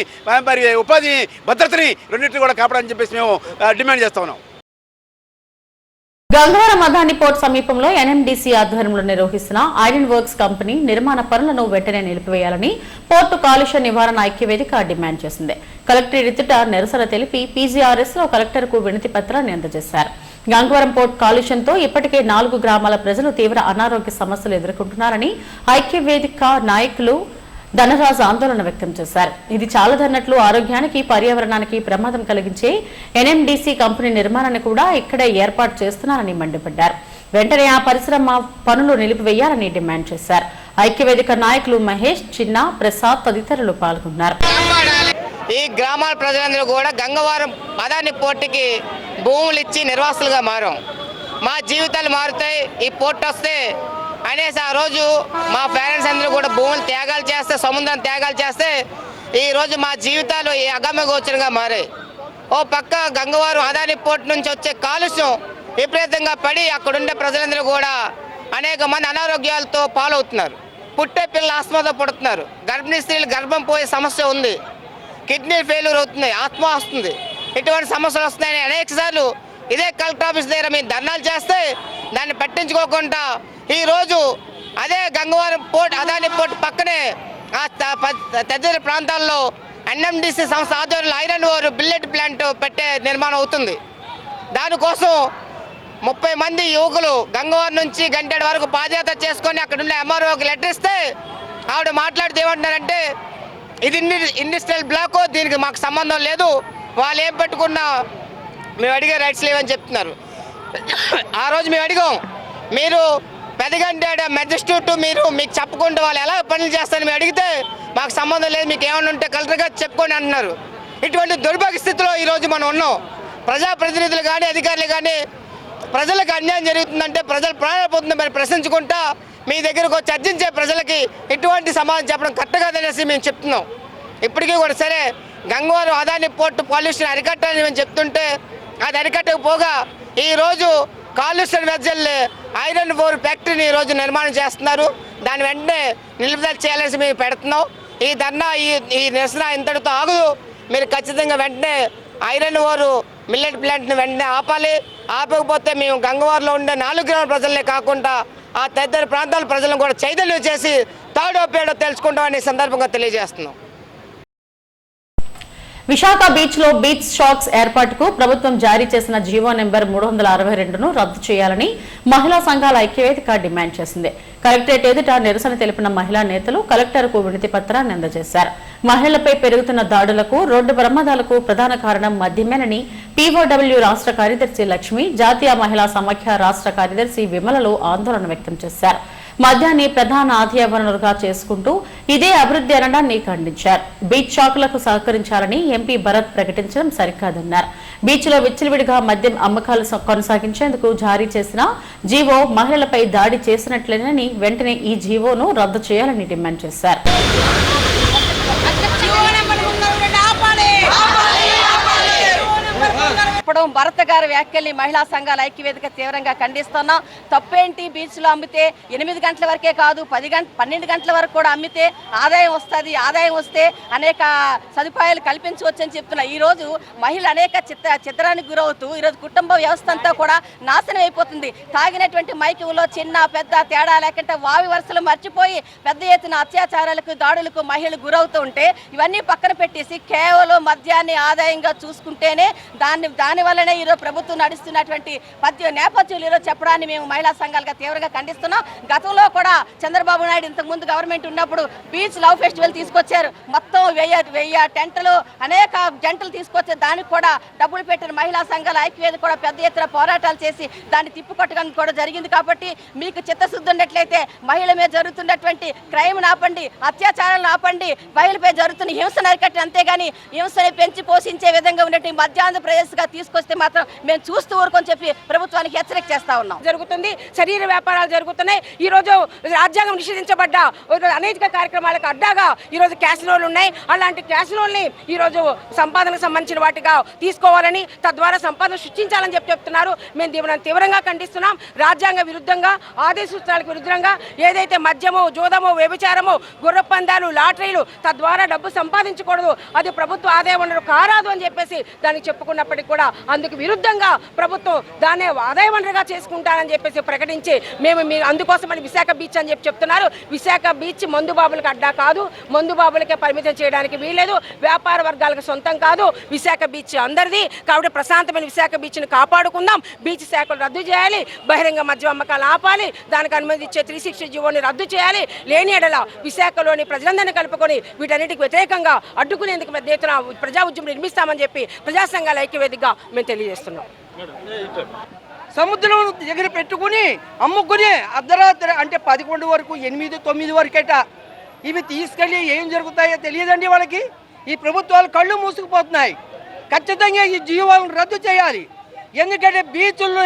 మరి ఉపాధి భద్రతని రెండింటిని కూడా కాపాడాలని చెప్పేసి మేము డిమాండ్ చేస్తా ఉన్నాం. గంగవరం అదాని పోర్ట్ సమీపంలో ఎన్ఎండీసీ ఆధ్వర్యంలో నిర్వహిస్తున్న ఐరన్ వర్క్స్ కంపెనీ నిర్మాణ పనులను వెంటనే నిలిపివేయాలని పోర్టు కాలుష్య నివారణ ఐక్యవేదిక డిమాండ్ చేసింది. కలెక్టరేట్ ఎదుట నిరసన తెలిపి పీజీఆర్ఎస్ లో కలెక్టర్కు వినతి పత్రాన్ని అందజేశారు. గంగవరం పోర్ట్ కాలుష్యంతో ఇప్పటికే 4 గ్రామాల ప్రజలు తీవ్ర అనారోగ్య సమస్యలు ఎదుర్కొంటున్నారని ఐక్యవేదిక నాయకులు ధనరాజు ఆందోళన వ్యక్తం చేశారు. ఇది చాలదన్నట్లు ఆరోగ్యానికి, పర్యావరణానికి ప్రమాదం కలిగించే ఎన్ఎండీసీ కంపెనీ నిర్మాణాన్ని కూడా ఇక్కడే ఏర్పాటు చేస్తున్నారని మండిపడ్డారు. వెంటనే ఆ పరిశ్రమ పనులు నిలిపివేయాలని డిమాండ్ చేశారు. ఐక్యవేదిక నాయకులు మహేష్, చిన్న, ప్రసాద్ తదితరులు పాల్గొన్నారు. ఈ గ్రామాల ప్రజలందరూ కూడా గంగవరం అదాని పోర్టుకి భూములు ఇచ్చి నిర్వాసులుగా మారాం. మా జీవితాలు మారుతాయి ఈ పోర్ట్ వస్తే అనేసి ఆ రోజు మా పేరెంట్స్ అందరూ కూడా భూములు త్యాగాలు చేస్తే, సముద్రం త్యాగాలు చేస్తే ఈరోజు మా జీవితాలు ఈ అగమ్య గోచరంగా మారాయి. ఓ పక్క గంగవరం అదాని పోర్ట్ నుంచి వచ్చే కాలుష్యం విపరీతంగా పడి అక్కడుండే ప్రజలందరూ కూడా అనేక మంది అనారోగ్యాలతో పాలవుతున్నారు. పుట్టే పిల్లలు ఆస్మాతో పుడుతున్నారు. గర్భిణీ స్త్రీలు గర్భం పోయే సమస్య ఉంది. కిడ్నీ ఫెయిల్యూర్ అవుతుంది, ఆత్మ వస్తుంది. ఇటువంటి సమస్యలు వస్తున్నాయని అనేక సార్లు ఇదే కలెక్టర్ ఆఫీస్ దగ్గర మేము ధర్నాలు చేస్తే దాన్ని పట్టించుకోకుండా ఈరోజు అదే గంగవరం పోర్ట్ అదాని పోర్ట్ పక్కనే ఆ తదితర ప్రాంతాల్లో ఎన్ఎండిసి సంస్థ ఆధ్వర్యంలో ఐరన్ ఓర్ బిల్లెట్ ప్లాంట్ పెట్టే నిర్మాణం అవుతుంది. దానికోసం 30 మంది యువకులు గంగవరం నుంచి గంటెడ వరకు పాదయాత్ర చేసుకొని అక్కడ ఉండే ఎంఆర్ఓకి లెటర్ ఇస్తే ఆవిడ మాట్లాడితే ఏమంటున్నారంటే ఇది ఇండస్ట్రియల్ బ్లాక్, దీనికి మాకు సంబంధం లేదు, వాళ్ళు ఏం పెట్టుకున్నా మేము అడిగే రైట్స్ లేవని చెప్తున్నారు. ఆ రోజు మేము అడిగాం, మీరు పెదగంటేడ మెజిస్ట్రేట్ మీకు చెప్పకుండా వాళ్ళు ఎలా పనులు చేస్తారని మేము అడిగితే మాకు సంబంధం లేదు, మీకు ఏమైనా ఉంటే కలెక్టర్ గారు చెప్పుకోండి అంటున్నారు. ఇటువంటి దుర్భాగ్య స్థితిలో ఈరోజు మనం ఉన్నాం. ప్రజాప్రతినిధులు కానీ అధికారులు కానీ ప్రజలకు అన్యాయం జరుగుతుందంటే ప్రజలు ప్రాణపోతుందని మరి ప్రశ్నించుకుంటా మీ దగ్గరకు వచ్చి చర్చించే ప్రజలకి ఎటువంటి సమాధానం చెప్పడం కరెక్ట్ కాదనేసి మేము చెప్తున్నాం. ఇప్పటికీ కూడా సరే గంగవరం అదాని పోర్టు పొల్యూషన్ అరికట్టాలని మేము చెప్తుంటే అది అరికట్టకపోగా ఈరోజు కాలుష్యం వెజ్జల్లే ఐరన్ ఓర్ ఫ్యాక్టరీని ఈరోజు నిర్మాణం చేస్తున్నారు. దాని వెంటనే నిలుపుదల చేయాలని మేము పెడుతున్నాం. ఈ ధర్నా ఈ నిరసన ఇంతటితో ఆగదు. మీరు ఖచ్చితంగా వెంటనే ఐరన్ ఓర్ మిల్లెట్ ప్లాంట్ని వెంటనే ఆపాలి. ఆపకపోతే మేము గంగవారంలో ఉండే 4 గ్రామాల ప్రజలనే కాకుండా ఆ తదితర ప్రాంతాల ప్రజలను కూడా చైతన్యం చేసి తాడో పేడో తెలుసుకుంటామని సందర్భంగా తెలియజేస్తున్నాం. విశాఖ బీచ్ లో బీచ్ షాక్స్ ఏర్పాటుకు ప్రభుత్వం జారీ చేసిన జీవో నెంబర్ 362ను రద్దు చేయాలని మహిళా సంఘాల ఐక్యవేదిక డిమాండ్ చేసింది. కలెక్టరేట్ ఎదుట నిరసన తెలిపిన మహిళా నేతలు కలెక్టర్కు వినతి పత్రాన్ని అందజేశారు. మహిళలపై పెరుగుతున్న దాడులకు, రోడ్డు ప్రమాదాలకు ప్రధాన కారణం మద్యమేనని పీఓడబ్ల్యూ రాష్ట్ర కార్యదర్శి లక్ష్మి, జాతీయ మహిళా సమాఖ్య రాష్ట్ర కార్యదర్శి విమలలు ఆందోళన వ్యక్తం చేశారు. మద్యాన్ని ప్రధాన ఆదాయ వనరుగా చేసుకుంటూ ఇదే అభివృద్ధి అనడాన్ని ఖండించారు. బీచ్ షాకులకు సహకరించాలని ఎంపీ భరత్ ప్రకటించడం సరికాదన్నారు. బీచ్ లో విచ్చలవిడిగా మద్యం అమ్మకాలు కొనసాగించేందుకు జారీ చేసిన జీవో మహిళలపై దాడి చేసినట్లేనని వెంటనే ఈ జీవోను రద్దు చేయాలని డిమాండ్ చేశారు. భరత్ గారి వ్యాఖ్యల్ని మహిళా సంఘాల ఐక్యవేదిక తీవ్రంగా ఖండిస్తున్నాం. తప్పేంటి, బీచ్ లో అమ్మితే 8 గంటల వరకే కాదు 12 గంటల వరకు కూడా అమ్మితే ఆదాయం వస్తుంది. ఆదాయం వస్తే అనేక సదుపాయాలు కల్పించవచ్చు అని చెప్తున్నా. ఈ రోజు మహిళలు అనేక చిత్రానికి గురవుతూ ఈరోజు కుటుంబ వ్యవస్థ అంతా కూడా నాశనం అయిపోతుంది. తాగినటువంటి మైకంలో చిన్న పెద్ద తేడా లేకుండా వావి వరుసలు మర్చిపోయి పెద్ద ఎత్తున అత్యాచారాలకు, దాడులకు మహిళలు గురవుతూ ఉంటే ఇవన్నీ పక్కన పెట్టేసి కేవలం మద్యాన్ని ఆదాయంగా చూసుకుంటేనే దాని వల్లనే ఈరోజు ప్రభుత్వం నడుస్తున్నటువంటి నేపథ్యం ఈరోజు చెప్పడాన్ని మేము మహిళా సంఘాలుగా తీవ్రంగా ఖండిస్తున్నాం. గతంలో కూడా చంద్రబాబు నాయుడు ఇంతకు ముందు గవర్నమెంట్ ఉన్నప్పుడు బీచ్ లవ్ ఫెస్టివల్ తీసుకొచ్చారు. మొత్తం 1000 టెంట్లు, అనేక జంటలు తీసుకొచ్చారు. దానికి కూడా డబ్బులు పెట్టిన మహిళా సంఘాల ఐక్యవేదిక కూడా పెద్ద ఎత్తున పోరాటాలు చేసి దాన్ని తిప్పుకొట్టడం కూడా జరిగింది. కాబట్టి మీకు చిత్తశుద్ధి ఉన్నట్లయితే మహిళల మీద జరుగుతున్నటువంటి క్రైమ్ ఆపండి, అత్యాచారాలను ఆపండి, మహిళలపై జరుగుతున్న హింసను అరికట్టి, అంతేగాని హింసని పెంచి పోషించే విధంగా ఉన్నటువంటి మధ్యాంధ్రప్రదేశ్గా తీసుకొస్తే మాత్రం మేము చూస్తూ ఊరుకొని చెప్పి ప్రభుత్వానికి హెచ్చరిక చేస్తా ఉన్నాం. జరుగుతుంది, శరీర వ్యాపారాలు జరుగుతున్నాయి. ఈ రోజు రాజ్యాంగం నిషేధించబడ్డ అనేక కార్యక్రమాలకు అడ్డాగా ఈ రోజు క్యాసినోలు ఉన్నాయి. అలాంటి క్యాసినోల్ని ఈ రోజు సంపాదనకు సంబంధించిన వాటిగా తీసుకోవాలని, తద్వారా సంపాదన సృష్టించాలని చెప్తున్నారు. మేము దీనిని తీవ్రంగా ఖండిస్తున్నాం. రాజ్యాంగ విరుద్ధంగా, ఆదేశ సూత్రాలకు విరుద్ధంగా ఏదైతే మద్యము, జోదము, వ్యభిచారము, గుర్ర పందాలు, లాటరీలు తద్వారా డబ్బు సంపాదించకూడదు, అది ప్రభుత్వ ఆదాయ వనరు కారాదు అని చెప్పేసి దానికి చెప్పుకున్నప్పటికీ కూడా అందుకు విరుద్ధంగా ప్రభుత్వం దాన్ని ఆదాయ వనరుగా చేసుకుంటానని చెప్పేసి ప్రకటించి మేము అందుకోసమని విశాఖ బీచ్ అని చెప్తున్నారు. విశాఖ బీచ్ మందు బాబులకు అడ్డా కాదు, మందు బాబులకే పరిమితం చేయడానికి వీలేదు, వ్యాపార వర్గాలకు సొంతం కాదు. విశాఖ బీచ్ అందరిది. కాబట్టి ప్రశాంతమైన విశాఖ బీచ్ని కాపాడుకుందాం. బీచ్ శాఖలు రద్దు చేయాలి, బహిరంగ మద్యం అమ్మకాలు ఆపాలి, దానికి అనుమతించే 360 జీవోని రద్దు చేయాలి. లేని ఎడల విశాఖలోని ప్రజలందరినీ కలుపుకొని వీటన్నిటికి వ్యతిరేకంగా అడ్డుకునేందుకు పెద్ద ఎత్తున ప్రజా ఉద్యమం నిర్మిస్తామని చెప్పి ప్రజా సంఘాల ఐక్యవేదికగా మేము తెలియజేస్తున్నాం. సముద్రం దగ్గర పెట్టుకుని అమ్ముకుని అర్ధరాత్రి అంటే 11 వరకు, 8, 9 వరకేట ఇవి తీసుకెళ్ళి ఏం జరుగుతాయో తెలియదండి వాళ్ళకి. ఈ ప్రభుత్వాలు కళ్ళు మూసుకుపోతున్నాయి. ఖచ్చితంగా ఈ జీవాలను రద్దు చేయాలి. ఎందుకంటే బీచ్లు,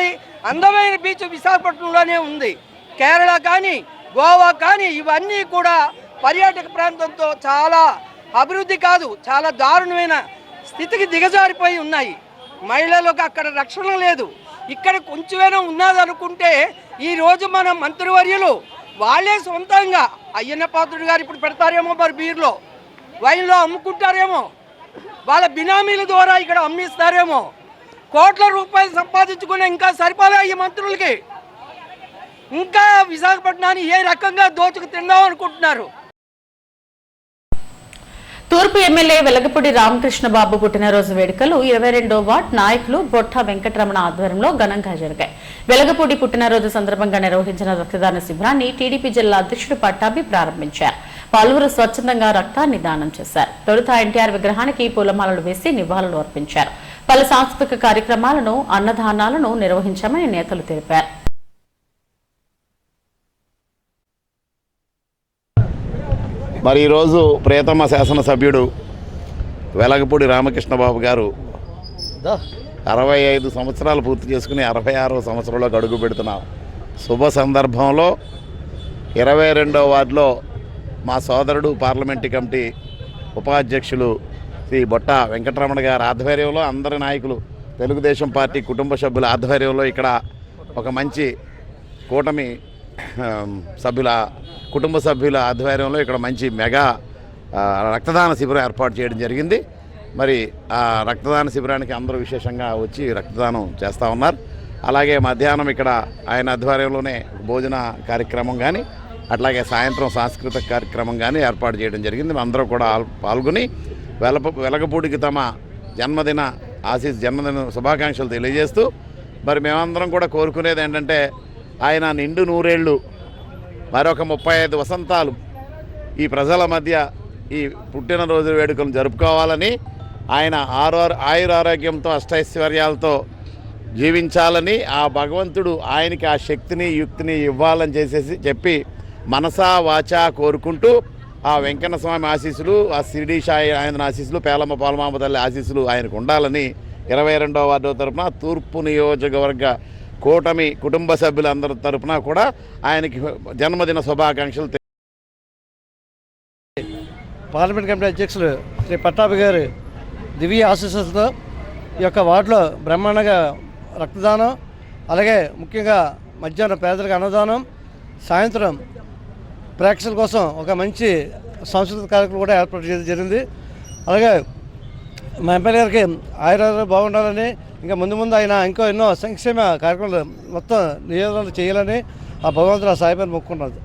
అందమైన బీచ్ విశాఖపట్నంలోనే ఉంది. కేరళ కానీ, గోవా కానీ ఇవన్నీ కూడా పర్యాటక ప్రాంతంతో చాలా అభివృద్ధి కాదు, చాలా దారుణమైన స్థితికి దిగజారిపోయి ఉన్నాయి. మహిళలకు అక్కడ రక్షణ లేదు. ఇక్కడ కొంచెమైనా ఉన్నదనుకుంటే ఈరోజు మన మంత్రివర్యులు వాళ్ళే సొంతంగా అయ్యన్న పాత్రుడు గారు ఇప్పుడు పెడతారేమో, మరి బీర్లో, వైన్లో అమ్ముకుంటారేమో. వాళ్ళ బినామీల ద్వారా ఇక్కడ అమ్మిస్తారేమో. కోట్ల రూపాయలు సంపాదించుకునే ఇంకా సరిపోలే ఈ మంత్రులకి. ఇంకా విశాఖపట్నాన్ని ఏ రకంగా దోచుకు తిందాం అనుకుంటున్నారు. తూర్పు ఎమ్మెల్యే వెలగపూడి రామకృష్ణబాబు పుట్టినరోజు వేడుకలు 22వ వార్డ్ నాయకులు బొట్ట వెంకటరమణ ఆధ్వర్యంలో ఘనంగా జరిగాయి. వెలగపూడి పుట్టినరోజు సందర్భంగా నిర్వహించిన రక్తదాన శిబిరాన్ని టీడీపీ జిల్లా అధ్యక్షుడు పట్టాభి ప్రారంభించారు. పలువురు స్వచ్ఛందంగా రక్తాన్ని దానం చేశారు. తొలుత ఎన్టీఆర్ విగ్రహానికి పూలమాలలు వేసి నివాళులు అర్పించారు. పలు సాంస్కృతిక కార్యక్రమాలను, అన్నదానాలను నిర్వహించామని నేతలు తెలిపారు. మరి ఈరోజు ప్రియతమ శాసనసభ్యుడు వెలగపూడి రామకృష్ణబాబు గారు 65 సంవత్సరాలు పూర్తి చేసుకుని 66వ సంవత్సరంలో అడుగు పెడుతున్నాం. శుభ సందర్భంలో 22వ వార్డులో మా సోదరుడు పార్లమెంటు కమిటీ ఉపాధ్యక్షులు శ్రీ బొట్ట వెంకటరమణ గారి ఆధ్వర్యంలో అందరి నాయకులు, తెలుగుదేశం పార్టీ కుటుంబ సభ్యుల ఆధ్వర్యంలో ఇక్కడ ఒక మంచి కూటమి కుటుంబ సభ్యుల ఆధ్వర్యంలో ఇక్కడ మంచి మెగా రక్తదాన శిబిరం ఏర్పాటు చేయడం జరిగింది. మరి ఆ రక్తదాన శిబిరానికి అందరూ విశేషంగా వచ్చి రక్తదానం చేస్తూ ఉన్నారు. అలాగే మధ్యాహ్నం ఇక్కడ ఆయన ఆధ్వర్యంలోనే భోజన కార్యక్రమం కానీ, అట్లాగే సాయంత్రం సాంస్కృతిక కార్యక్రమం కానీ ఏర్పాటు చేయడం జరిగింది. అందరూ కూడా పాల్గొని వెలగపూడికి తమ జన్మదిన శుభాకాంక్షలు తెలియజేస్తూ, మరి మేమందరం కూడా కోరుకునేది ఏంటంటే ఆయన నిండు నూరేళ్ళు మరొక 35 వసంతాలు ఈ ప్రజల మధ్య ఈ పుట్టినరోజు వేడుకలను జరుపుకోవాలని, ఆయన ఆయురారోగ్యంతో అష్టైశ్వర్యాలతో జీవించాలని, ఆ భగవంతుడు ఆయనకి ఆ శక్తిని యుక్తిని ఇవ్వాలని చెప్పి మనసా వాచా కోరుకుంటూ, ఆ వెంకన్న స్వామి ఆశీస్సులు, ఆ షిరిడి సాయి ఆయన ఆశీస్సులు, పేలమ్మ పాలమాంబ తల్లి ఆశీస్సులు ఆయనకు ఉండాలని 22వ వార్డు తరఫున తూర్పు నియోజకవర్గ కూటమి కుటుంబ సభ్యులందరి తరఫున కూడా ఆయనకి జన్మదిన శుభాకాంక్షలు. పార్లమెంట్ కమిటీ అధ్యక్షులు శ్రీ పట్టాభి గారు దివ్య ఆశీస్సులతో ఈ యొక్క వార్డులో బ్రహ్మాండంగా రక్తదానం, అలాగే ముఖ్యంగా మధ్యాహ్నం పేదలకు అన్నదానం, సాయంత్రం ప్రేక్షకుల కోసం ఒక మంచి సాంస్కృతిక కార్యక్రమం కూడా ఏర్పాటు చేయడం జరిగింది. అలాగే మా ఎమ్మెల్యే గారికి ఆయుర్వేదం బాగుండాలని, ఇంకా ముందు ఆయన ఇంకో ఎన్నో సంక్షేమ కార్యక్రమాలు మొత్తం నియోజకవర్గంలో చేయాలని ఆ భగవంతుడు ఆ సాయిపైన మొక్కుకున్నది.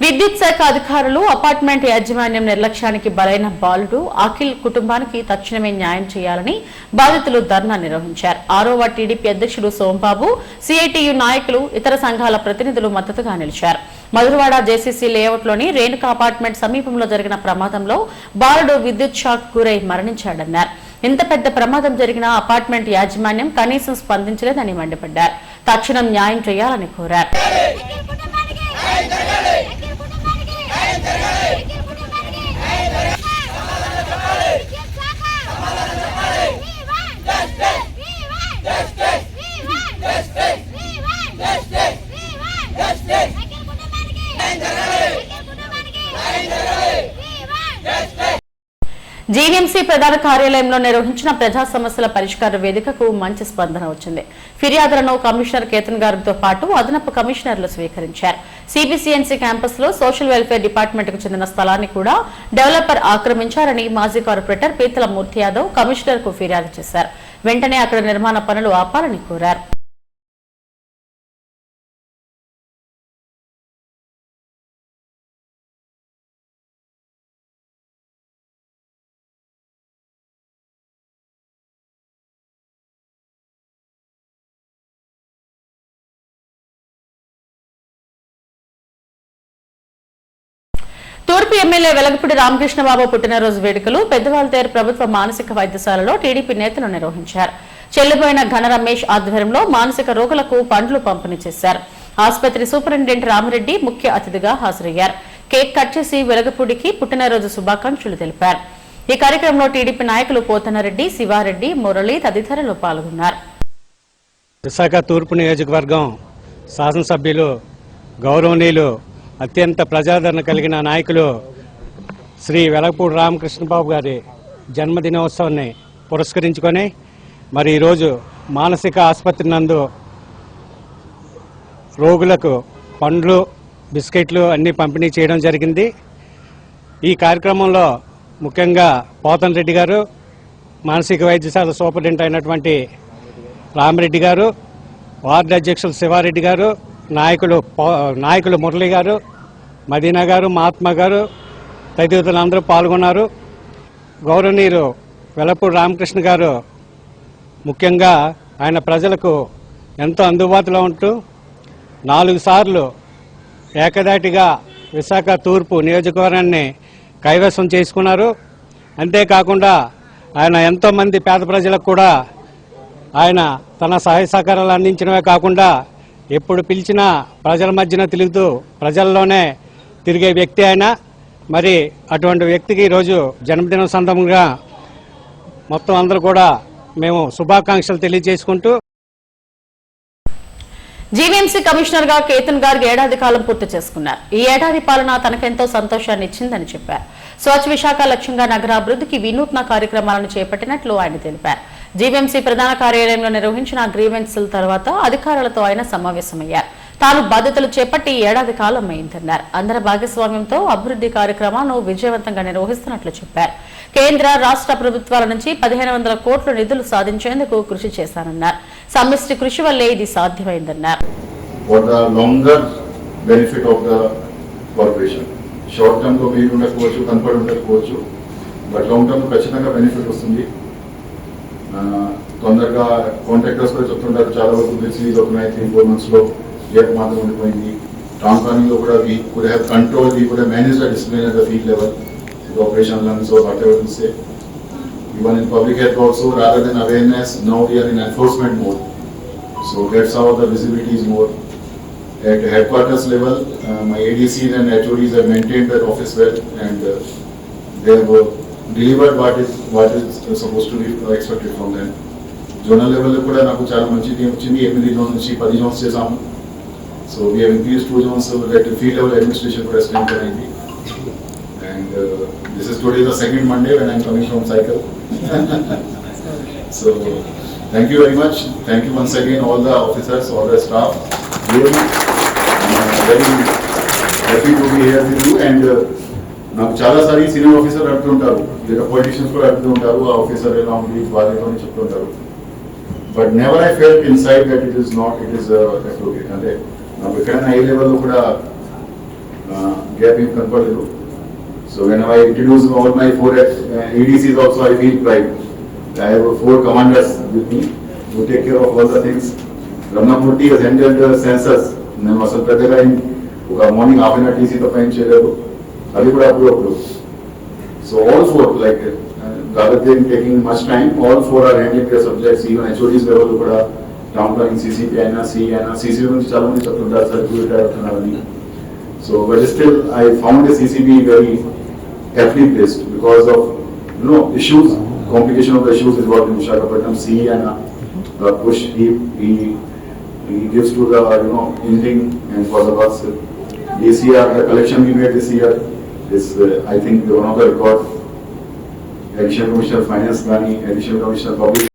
విద్యుత్ శాఖ అధికారులు అపార్ట్మెంట్ యాజమాన్యం నిర్లక్ష్యానికి బలైన బాలుడు అఖిల్ కుటుంబానికి తక్షణమే న్యాయం చేయాలని బాధితులు ధర్నా నిర్వహించారు. 6వ వార్డు టీడీపీ అధ్యక్షుడు సోంబాబు, సిఐటియు నాయకులు, ఇతర సంఘాల ప్రతినిధులు మద్దతుగా నిలిచారు. మధురవాడ జేసీసీ లేఅవుట్లోని రేణుక అపార్ట్మెంట్ సమీపంలో జరిగిన ప్రమాదంలో బాలుడు విద్యుత్ షాక్ గురై మరణించాడన్నారు. ఇంత పెద్ద ప్రమాదం జరిగిన అపార్ట్మెంట్ యాజమాన్యం కనీసం స్పందించలేదని మండిపడ్డారు. తక్షణం న్యాయం చేయాలని కోరారు. జీవీఎంసీ ప్రధాన కార్యాలయంలో నిర్వహించిన ప్రజా సమస్యల పరిష్కార వేదికకు మంచి స్పందన వచ్చింది. ఫిర్యాదులను కమిషనర్ కేతన్ గారితో పాటు అదనపు కమిషనర్లు స్వీకరించారు. సిబిసిఎన్సీ క్యాంపస్ లో సోషల్ వెల్ఫేర్ డిపార్ట్మెంట్ కు చెందిన స్థలాన్ని కూడా డెవలపర్ ఆక్రమించారని మాజీ కార్పొరేటర్ పీతల మూర్తి యాదవ్ కమిషనర్ కు ఫిర్యాదు చేశారు. వెంటనే అక్కడ నిర్మాణ పనులు ఆపాలని కోరారు. తూర్పు ఎమ్మెల్యే వెలగపూడి రామకృష్ణబాబు పుట్టినరోజు వేడుకలు పెద్దవాల్తేరు ప్రభుత్వ మానసిక వైద్యశాలలో టీడీపీ నేతలు నిర్వహించారు. చెల్లిపోయిన ఘన రమేష్ ఆధ్వర్యంలో మానసిక రోగులకు పండ్లు పంపిణీ చేశారు. ఆసుపత్రి సూపరింటెండెంట్ రామిరెడ్డి ముఖ్య అతిథిగా హాజరయ్యారు. కేక్ కట్ చేసి వెలగపూడికి పుట్టినరోజు శుభాకాంక్షలు తెలిపారు. ఈ కార్యక్రమంలో టీడీపీ నాయకులు పోతనారెడ్డి, శివారెడ్డి, మురళి తదితరులు పాల్గొన్నారు. విశాఖ తూర్పు నియోజకవర్గం శాసనసభ్యులు గౌరవనీయులు అత్యంత ప్రజాదరణ కలిగిన నాయకులు శ్రీ వెలగపూడి రామకృష్ణబాబు గారి జన్మదినోత్సవాన్ని పురస్కరించుకొని మరి ఈరోజు మానసిక ఆసుపత్రి నందు రోగులకు పండ్లు, బిస్కెట్లు అన్నీ పంపిణీ చేయడం జరిగింది. ఈ కార్యక్రమంలో ముఖ్యంగా పోతన్ రెడ్డి గారు, మానసిక వైద్యశాల సూపరింటెండెంట్ అయినటువంటి రామిరెడ్డి గారు, వార్డు అధ్యక్షులు శివారెడ్డి గారు, నాయకులు మురళి గారు, మదీనా గారు, మహాత్మా గారు తదితరులందరూ పాల్గొన్నారు. గౌరవనీయులు వెలపూడి రామకృష్ణ గారు ముఖ్యంగా ఆయన ప్రజలకు ఎంతో అందుబాటులో ఉంటూ 4 సార్లు ఏకదాటిగా విశాఖ తూర్పు నియోజకవర్గాన్ని కైవసం చేసుకున్నారు. అంతేకాకుండా ఆయన ఎంతోమంది పేద ప్రజలకు కూడా ఆయన తన సహాయ సహకారాలు అందించడమే కాకుండా ఎప్పుడు పిలిచినా ప్రజల మధ్యన తిరుగుతూ ప్రజల్లోనే తిరిగే వ్యక్తి ఆయన. మరి అటువంటి వ్యక్తికి ఈరోజు జన్మదినం సందర్భంగా మొత్తం అందరూ కూడా మేము శుభాకాంక్షలు తెలియజేసుకుంటూ జీవీఎంసీ కమిషనర్ గా కేతన్ గార్గ్ ఏడాది కాలం పూర్తి చేసుకున్నారు. ఈ ఏడాది పాలన తనకెంతో సంతోషాన్ని ఇచ్చిందని చెప్పారు. స్వచ్ఛ విశాఖ లక్ష్యంగా నగరాభివృద్ధికి వినూత్న కార్యక్రమాలను చేపట్టినట్లు ఆయన తెలిపారు. జీవీఎంసీ ప్రధాన కార్యాలయంలో నిర్వహించిన గ్రీవెన్స్ల తర్వాత అధికారులతో ఆయన సమావేశమయ్యారు. తాను బాధ్యతలు చేపట్టి ఏడాది కాలం అయిందన్నారు. అందరి భాగస్వామ్యంతో అభివృద్ధి కార్యక్రమాలను విజయవంతంగా నిర్వహిస్తున్నట్లు చెప్పారు. కేంద్ర రాష్ట్ర ప్రభుత్వాల నుంచి 1500 కోట్ల నిధులు సాధించేందుకు కృషి చేశానన్నారు. సమిష్టి కృషి వల్లే ఇది సాధ్యమైందన్నారు. షార్ట్ టర్మ్ లో మీరు ఉండకపోవచ్చు, కనపడి ఉండకపోవచ్చు, బట్ లాంగ్ టర్మ్ లో ఖచ్చితంగా బెనిఫిట్ వస్తుంది. తొందరగా కాంట్రాక్టర్స్ కూడా చెప్తుంటారు చాలా వరకు రిలీజ్ అవుతున్నాయి. 3-4 months లో గేట్ మాత్రం ఉండిపోయింది. టౌన్ ప్లానింగ్ లో కూడా we could have control, we could have manage the discipline at the field level, operation లన్స్ or whatever we say. Even in public health also, rather than awareness, now we are in enforcement mode. So that's how the visibility is more. At headquarters level, my ADCs and HODs have maintained their office well, and they have delivered what is supposed to be expected from them. Zonal level lo kuda naku chaala manchi team vachindi. 8 zones nunchi 10 zones chesamu. So we have increased 2 zones so that field level administration kuda strength ayindi. And this is today the second Monday when I am coming from cycle. So thank you very much. Thank you once again all the officers, all the staff. Really very happy to be here with you. And నాకు చాలా సారి senior officer అడుగుతుంటారు, లేదా politicians కూడా అడుగుతుంటారు, ఆ officer ఎలా ఉంది వాళ్ళతో చెప్తుంటారు. But never I felt inside that it is appropriate. అంటే నాకు ఎక్కడైనా ఏ లెవెల్లో కూడా గ్యాప్ ఏం కనపడలేదు. So when I introduce all my 4 ADCs also I feel pride. I have 4 commanders with me who take care of all the things. Ramnamurthy has handled the census. నేను అసలు పెద్దగా ఒక మార్నింగ్ హాఫ్ అన్ అవర్ టీసీ తప్ప ఏం చేయలేదు, అది కూడా అప్పుడు. So all 4 like rather than taking much time, all 4 are handling their subjects. Even HODs level కూడా టౌన్ ప్లానింగ్ CCP అయినా CC నుంచి చాలా మంది చెప్తుంటారు సార్ రిటైర్ అవుతున్నారని. So but still I found the CCB very aptly placed because of issues, complication of the issues is what in Visakhapatnam CE and push he gives to the ending and for the works. This year the collection we made this year is I think one of the record. Additional Commissioner of Finance Gani, Additional Commissioner of Public.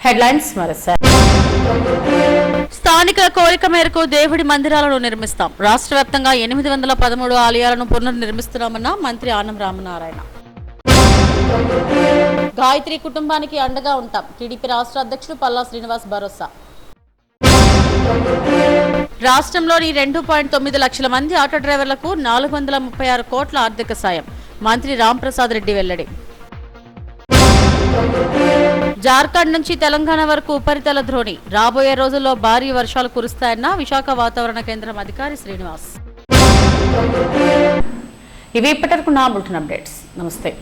Headlines మరోసారి. స్థానికుల కోరిక మేరకు దేవుడి మందిరాలను నిర్మిస్తాం. రాష్ట్ర వ్యాప్తంగా 813 ఆలయాలను పునర్నిర్మిస్తున్నామన్న మంత్రి ఆనం రామనారాయణ. గాయత్రి కుటుంబానికి అండగా ఉంటాం. టీడీపీ రాష్ట్ర అధ్యక్షుడు పల్లా శ్రీనివాస్ భరోసా. రాష్ట్రంలోని 2.9 లక్షల మంది ఆటో డ్రైవర్లకు 436 కోట్ల ఆర్థిక సాయం. మంత్రి రాంప్రసాద్ రెడ్డి వెల్లడి. జార్ఖండ్ నుంచి తెలంగాణ వరకు ఉపరితల ద్రోణి. రాబోయే రోజుల్లో భారీ వర్షాలు కురుస్తాయన్న విశాఖ వాతావరణ కేంద్రం అధికారి శ్రీనివాస్. ఇవి ఇప్పటివరకు నా బులెటిన్ అప్డేట్స్. నమస్తే.